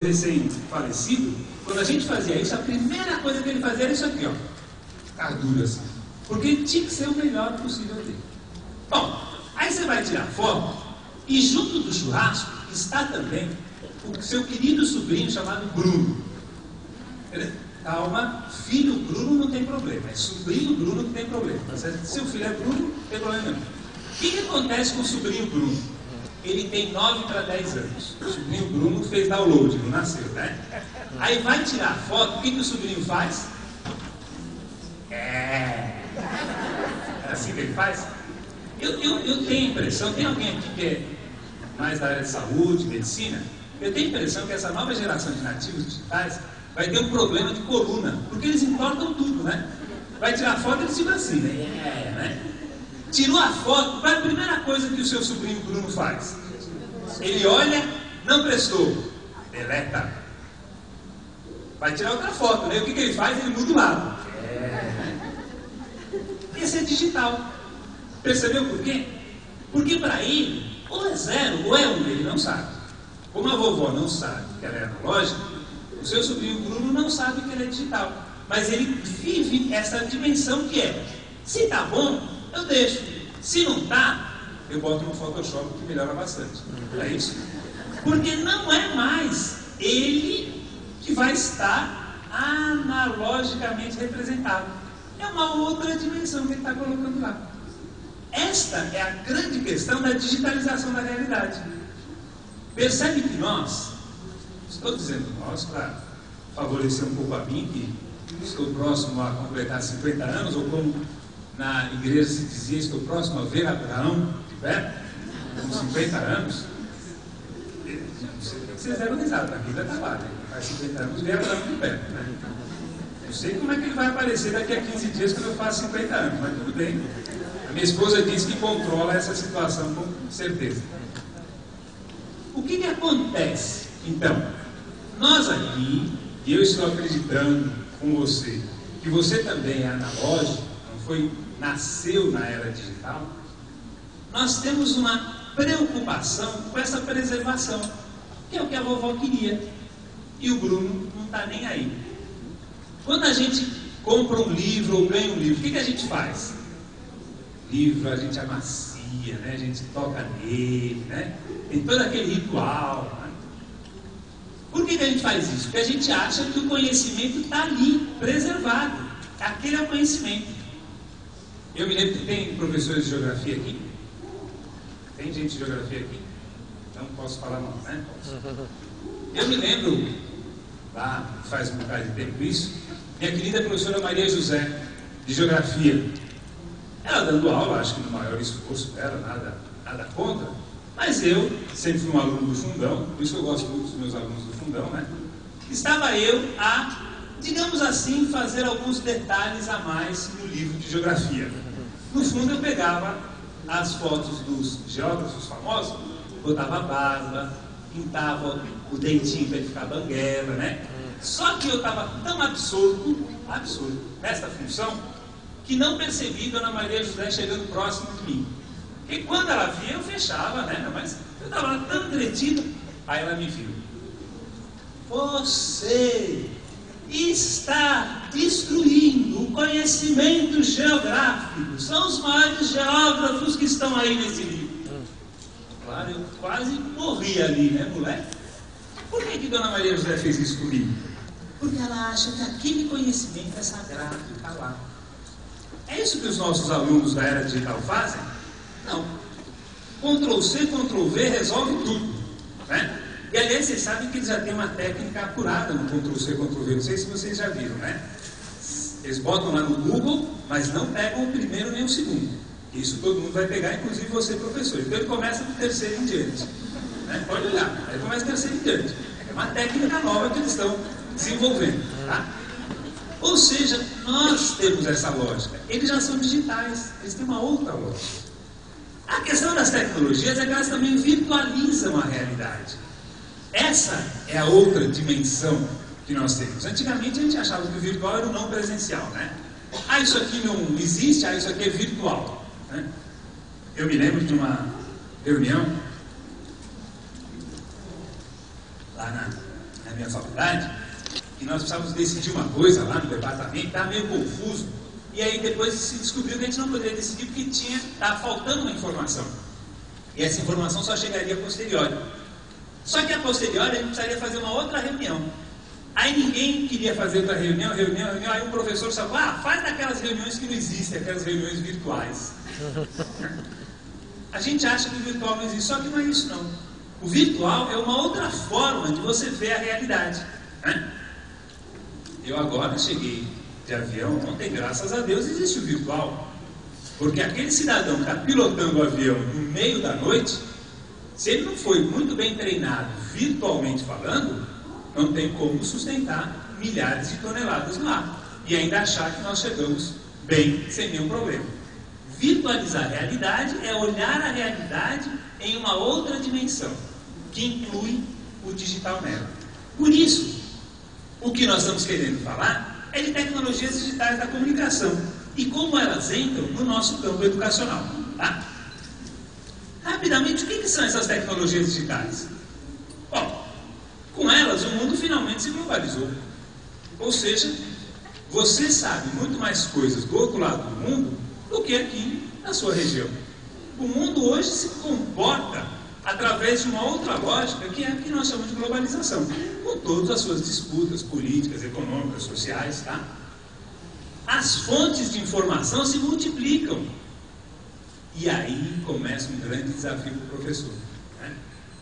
recém-falecido, quando a gente fazia isso, a primeira coisa que ele fazia era isso aqui, ó. Ficar duro assim. Porque tinha que ser o melhor possível dele. Bom, aí você vai tirar foto, e junto do churrasco está também o seu querido sobrinho chamado Bruno. Calma, filho Bruno não tem problema, é sobrinho Bruno que tem problema. Se o filho é Bruno, não tem problema nenhum. O que acontece com o sobrinho Bruno? Ele tem 9 para 10 anos. O sobrinho Bruno fez download, não nasceu, né? Aí vai tirar a foto, o que o sobrinho faz? É assim que ele faz? Eu tenho a impressão, tem alguém aqui que é mais da área de saúde, medicina? Eu tenho a impressão que essa nova geração de nativos digitais vai ter um problema de coluna, porque eles importam tudo, né? Vai tirar foto e eles ficam assim, né? Tirou a foto, qual é a primeira coisa que o seu sobrinho Bruno faz? Ele olha, não prestou, deleta. Vai tirar outra foto, né? O que ele faz? Ele muda o lado. Esse é digital. Percebeu por quê? Porque para ele, ou é 0 ou é 1, ele não sabe. Como a vovó não sabe que ela é analógica, o seu sobrinho Bruno não sabe que ela é digital. Mas ele vive essa dimensão que é, se está bom, eu deixo. Se não está, eu boto no Photoshop que melhora bastante. É isso? Porque não é mais ele que vai estar analogicamente representado. É uma outra dimensão que ele está colocando lá. Esta é a grande questão da digitalização da realidade. Percebe que nós, estou dizendo nós para favorecer um pouco a mim, que estou próximo a completar 50 anos, ou como na igreja se dizia, estou próximo a ver Abraão de perto, com 50 anos. Vocês deram risada, a Bíblia está lá, né? Faz 50 anos, vê Abraão de perto, né? Não sei como é que ele vai aparecer daqui a 15 dias quando eu faço 50 anos, mas tudo bem. A minha esposa diz que controla essa situação com certeza. O que acontece? Então, nós aqui, e eu estou acreditando com você, que você também é analógico, nasceu na era digital, nós temos uma preocupação com essa preservação, que é o que a vovó queria. E o Bruno não está nem aí. Quando a gente compra um livro ou ganha um livro, o que a gente faz? Livro a gente amacia, né? A gente toca nele, né? Tem todo aquele ritual, né? Por que a gente faz isso? Porque a gente acha que o conhecimento está ali, preservado. Aquele é o conhecimento. Eu me lembro que tem professores de geografia aqui. Tem gente de geografia aqui? Não posso falar não, né? Eu me lembro, lá faz um bocado de tempo isso, minha querida professora Maria José, de geografia. Ela dando aula, acho que no maior esforço dela, nada contra, mas eu, sempre fui um aluno do fundão, por isso que eu gosto muito dos meus alunos do fundão, né? Estava eu a, digamos assim, fazer alguns detalhes a mais no livro de geografia. No fundo eu pegava as fotos dos geógrafos famosos, botava a barba, pintava o dentinho para ele ficar banguela, né? Só que eu estava tão absorto nesta função, que não percebi Dona Maria José chegando próximo de mim. Porque quando ela via, eu fechava, né? Mas eu estava lá tão entretido, aí ela me viu. Você está destruindo o conhecimento geográfico. São os maiores geógrafos que estão aí nesse livro. Claro, eu quase morri ali, né, moleque? Por que Dona Maria José fez isso comigo? Porque ela acha que aquele conhecimento é sagrado, está lá. É isso que os nossos alunos da era digital fazem? Não. Ctrl+C, Ctrl+V resolve tudo, né? E aliás, vocês sabem que eles já têm uma técnica apurada no Ctrl+C, Ctrl+V, não sei se vocês já viram, né? Eles botam lá no Google, mas não pegam o primeiro nem o segundo. Isso todo mundo vai pegar, inclusive você, professor. Então ele começa do terceiro em diante, né? Pode olhar, aí começa do terceiro em diante. É uma técnica nova que eles estão desenvolvendo, tá? Ou seja, nós temos essa lógica. Eles já são digitais, eles têm uma outra lógica. A questão das tecnologias é que elas também virtualizam a realidade. Essa é a outra dimensão que nós temos. Antigamente a gente achava que o virtual era o não presencial, né? Ah, isso aqui não existe, isso aqui é virtual, né? Eu me lembro de uma reunião lá na minha faculdade, que nós precisávamos decidir uma coisa lá no departamento, estava meio confuso, e aí depois se descobriu que a gente não poderia decidir porque estava faltando uma informação. E essa informação só chegaria a posteriori. Só que a posteriori a gente precisaria fazer uma outra reunião. Aí ninguém queria fazer outra reunião, aí o professor falou, faz daquelas reuniões que não existem, aquelas reuniões virtuais. A gente acha que o virtual não existe, só que não é isso não. O virtual é uma outra forma de você ver a realidade. Né? Eu agora cheguei de avião, ontem, graças a Deus, existe o virtual. Porque aquele cidadão que está pilotando o avião no meio da noite, se ele não foi muito bem treinado, virtualmente falando, não tem como sustentar milhares de toneladas no ar. E ainda achar que nós chegamos bem, sem nenhum problema. Virtualizar a realidade é olhar a realidade em uma outra dimensão, que inclui o digital nela. Por isso, o que nós estamos querendo falar é de tecnologias digitais da comunicação e como elas entram no nosso campo educacional. Tá? Rapidamente, o que são essas tecnologias digitais? Bom, com elas o mundo finalmente se globalizou. Ou seja, você sabe muito mais coisas do outro lado do mundo do que aqui na sua região. O mundo hoje se comporta através de uma outra lógica que é a que nós chamamos de globalização, com todas as suas disputas políticas, econômicas, sociais, tá? As fontes de informação se multiplicam. E aí começa um grande desafio para o professor. Né?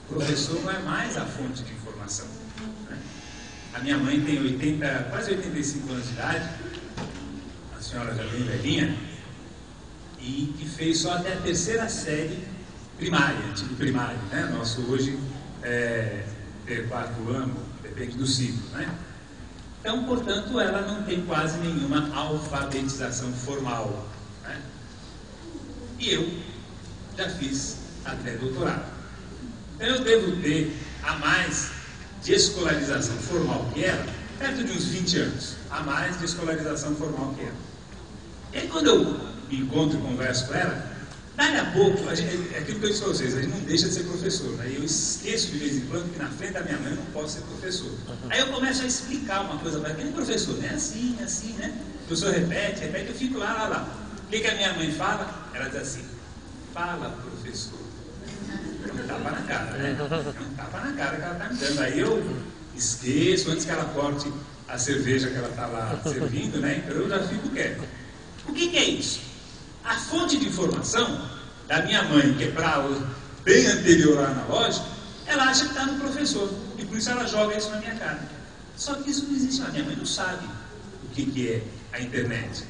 O professor não é mais a fonte de informação. Né? A minha mãe tem quase 85 anos de idade, a senhora já bem velhinha, e que fez só até a 3ª série primária, tipo primário, né? Nosso hoje é 4º ano, depende do ciclo, né? Então, portanto, ela não tem quase nenhuma alfabetização formal, né? E eu já fiz até doutorado. Então, eu devo ter a mais de escolarização formal que ela, perto de uns 20 anos, a mais de escolarização formal que ela. E aí, quando eu me encontro e converso com ela, dali a pouco, é aquilo que eu disse para vocês, a gente não deixa de ser professor, né? Eu esqueço de vez em quando que na frente da minha mãe eu não posso ser professor. Aí eu começo a explicar uma coisa para ela, que nem professor, né? Assim, né? O professor repete, eu fico lá. O que a minha mãe fala? Ela diz assim, fala, professor. É um tapa na cara, né? É um tapa na cara que ela está me dando. Aí eu esqueço, antes que ela corte a cerveja que ela está lá servindo, né? Então eu já fico quieto. O que é isso? A fonte de informação da minha mãe, que é bem anterior ao analógico, ela acha que está no professor. E por isso ela joga isso na minha cara. Só que isso não existe. A minha mãe não sabe o que é a internet.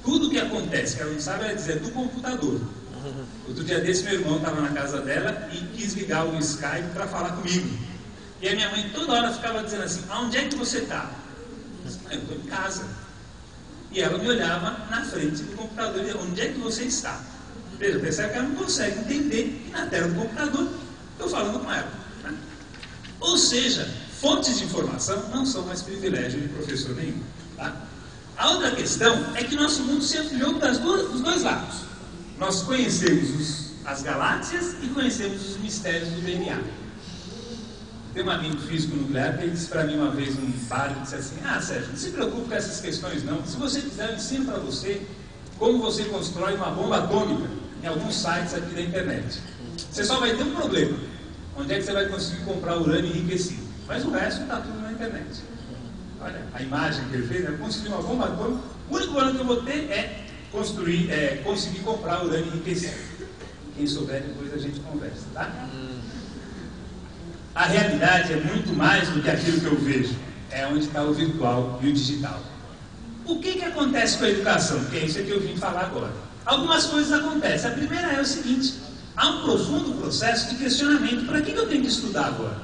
Tudo que acontece que ela não sabe, ela diz, é do computador. Outro dia desse, meu irmão estava na casa dela e quis ligar o Skype para falar comigo. E a minha mãe toda hora ficava dizendo assim, aonde é que você está? Eu estou em casa. E ela me olhava na frente do computador e dizia, onde é que você está? Veja, percebe que ela não consegue entender que na tela do computador estou falando com ela. Né? Ou seja, fontes de informação não são mais privilégio de professor nenhum. Tá? A outra questão é que nosso mundo se ampliou dos dois lados. Nós conhecemos as galáxias e conhecemos os mistérios do DNA. Tem um amigo físico nuclear que ele disse para mim uma vez num bar, ele disse assim, Sérgio, não se preocupe com essas questões não. Se você quiser, eu ensino para você como você constrói uma bomba atômica em alguns sites aqui da internet. Você só vai ter um problema. Onde é que você vai conseguir comprar urânio enriquecido? Mas o resto está tudo na internet. Olha, a imagem que ele fez, né? Construir uma bomba atômica, o único problema que eu vou ter é conseguir comprar urânio enriquecido. Quem souber, depois a gente conversa, tá? A realidade é muito mais do que aquilo que eu vejo. É onde está o virtual e o digital. O que acontece com a educação? Que é isso que eu vim falar agora. Algumas coisas acontecem. A primeira é o seguinte, há um profundo processo de questionamento. Para que eu tenho que estudar agora?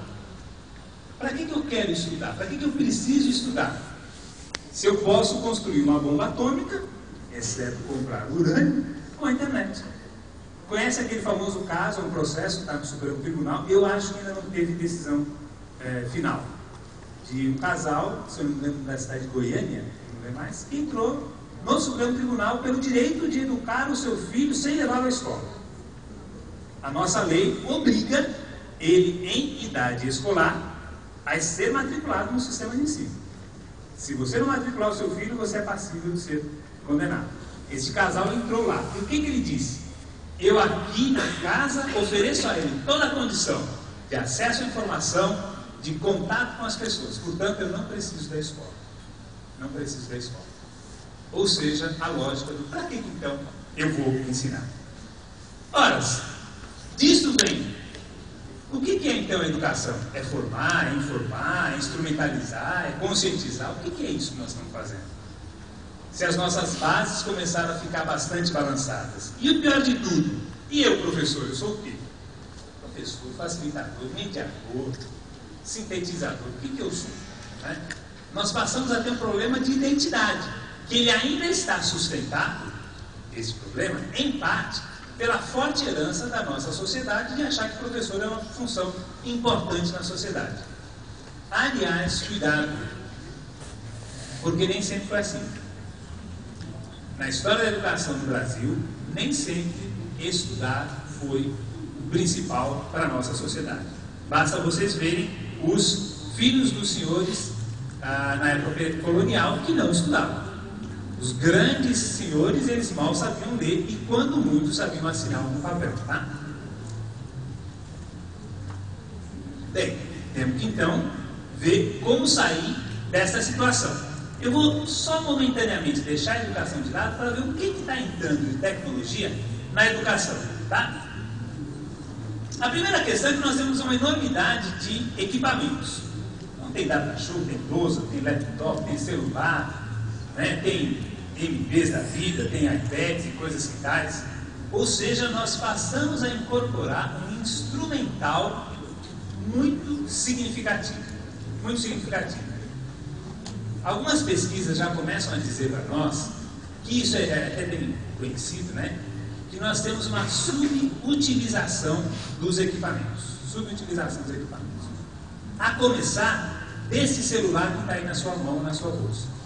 Para que eu quero estudar? Para que eu preciso estudar? Se eu posso construir uma bomba atômica, exceto comprar urânio, com a internet. Conhece aquele famoso caso, um processo, está no Supremo Tribunal, eu acho que ainda não teve decisão final, de um casal, se eu não me lembro, da cidade de Goiânia, não é mais, que entrou no Supremo Tribunal pelo direito de educar o seu filho sem levá-lo à escola. A nossa lei obriga ele, em idade escolar, vai ser matriculado no sistema de ensino. Se você não matricular o seu filho, você é passível de ser condenado. Esse casal entrou lá. E o que ele disse? Eu aqui na casa ofereço a ele toda a condição de acesso à informação, de contato com as pessoas. Portanto, eu não preciso da escola. Não preciso da escola. Ou seja, a lógica do para que então eu vou ensinar? Ora, disso vem. O que é então a educação? É formar, é informar, é instrumentalizar, é conscientizar? O que é isso que nós estamos fazendo? Se as nossas bases começaram a ficar bastante balançadas. E o pior de tudo, e eu, professor, eu sou o quê? Professor, facilitador, mediador, sintetizador. O que eu sou? Né? Nós passamos a ter um problema de identidade, que ele ainda está sustentado, esse problema, em parte, pela forte herança da nossa sociedade de achar que o professor é uma função importante na sociedade. Aliás, cuidado, porque nem sempre foi assim. Na história da educação no Brasil, nem sempre estudar foi o principal para a nossa sociedade. Basta vocês verem os filhos dos senhores na época colonial que não estudavam. Os grandes senhores, eles mal sabiam ler e, quando muito, sabiam assinar um papel, tá? Bem, temos que, então, ver como sair dessa situação. Eu vou só momentaneamente deixar a educação de lado para ver o que está entrando de tecnologia na educação, tá? A primeira questão é que nós temos uma enormidade de equipamentos. Não tem data-show, tem lousa, tem laptop, tem celular, né? Tem MPs da vida, tem iPads e coisas que tais. Ou seja, nós passamos a incorporar um instrumental muito significativo. Muito significativo. Algumas pesquisas já começam a dizer para nós que isso é até bem conhecido, né? Que nós temos uma subutilização dos equipamentos. Subutilização dos equipamentos. A começar desse celular que está aí na sua mão, na sua bolsa.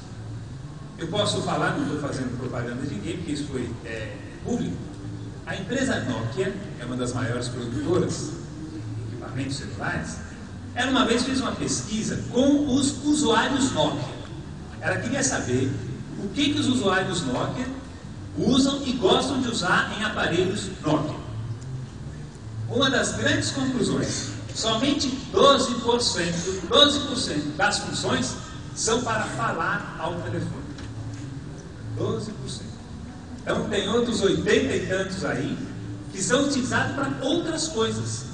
Eu posso falar, não estou fazendo propaganda de ninguém, porque isso foi público. A empresa Nokia, é uma das maiores produtoras de equipamentos celulares, ela uma vez fez uma pesquisa com os usuários Nokia. Ela queria saber o que os usuários Nokia usam e gostam de usar em aparelhos Nokia. Uma das grandes conclusões, somente 12% das funções são para falar ao telefone. 12%. Então tem outros 80 e tantos aí que são utilizados para outras coisas.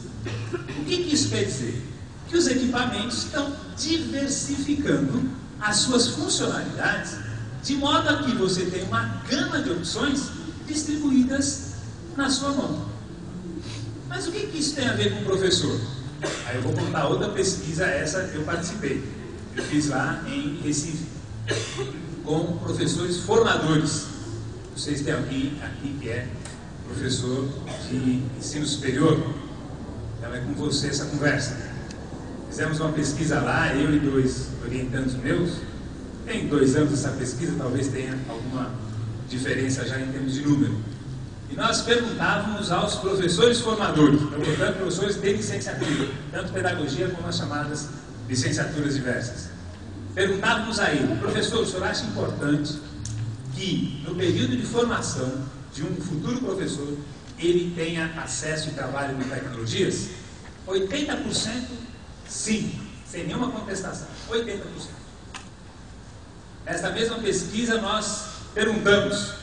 O que isso quer dizer? Que os equipamentos estão diversificando as suas funcionalidades de modo a que você tenha uma gama de opções distribuídas na sua mão. Mas o que isso tem a ver com o professor? Aí eu vou contar outra pesquisa, essa eu participei. Eu fiz lá em Recife, com professores formadores. Vocês têm alguém aqui que é professor de ensino superior? Então é com você essa conversa. Fizemos uma pesquisa lá, eu e 2 orientandos meus. Tem 2 anos essa pesquisa, talvez tenha alguma diferença já em termos de número. E nós perguntávamos aos professores formadores, portanto, professores de licenciatura, tanto pedagogia como as chamadas licenciaturas diversas. Perguntávamos a ele, professor, o senhor acha importante que no período de formação de um futuro professor ele tenha acesso e trabalho com tecnologias? 80% sim, sem nenhuma contestação. 80%. Nesta mesma pesquisa nós perguntamos,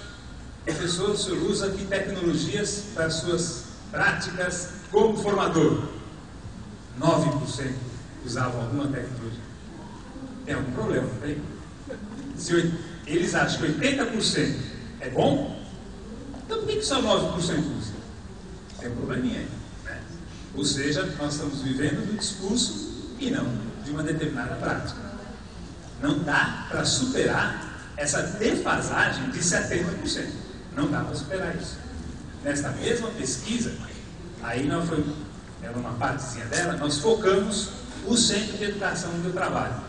professor, o senhor usa que tecnologias para suas práticas como formador? 9% usavam alguma tecnologia. Tem algum problema, não tem? Se eles acham que 80% é bom, então por que só 9% usa? Tem um probleminha aí, né? Ou seja, nós estamos vivendo do discurso e não de uma determinada prática. Não dá para superar essa defasagem de 70%. Não dá para superar isso. Nesta mesma pesquisa, aí era uma partezinha dela, nós focamos o Centro de Educação do Trabalho.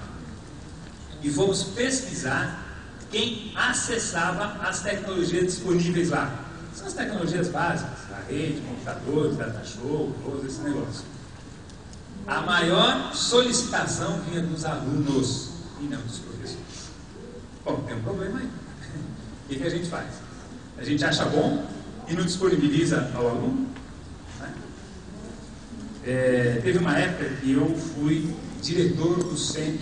E fomos pesquisar quem acessava as tecnologias disponíveis lá. São as tecnologias básicas, a rede, computadores, data show, todos esse negócio. A maior solicitação vinha dos alunos e não dos professores. Bom, tem um problema aí. O que a gente faz? A gente acha bom e não disponibiliza ao aluno? Né? Teve uma época que eu fui diretor do centro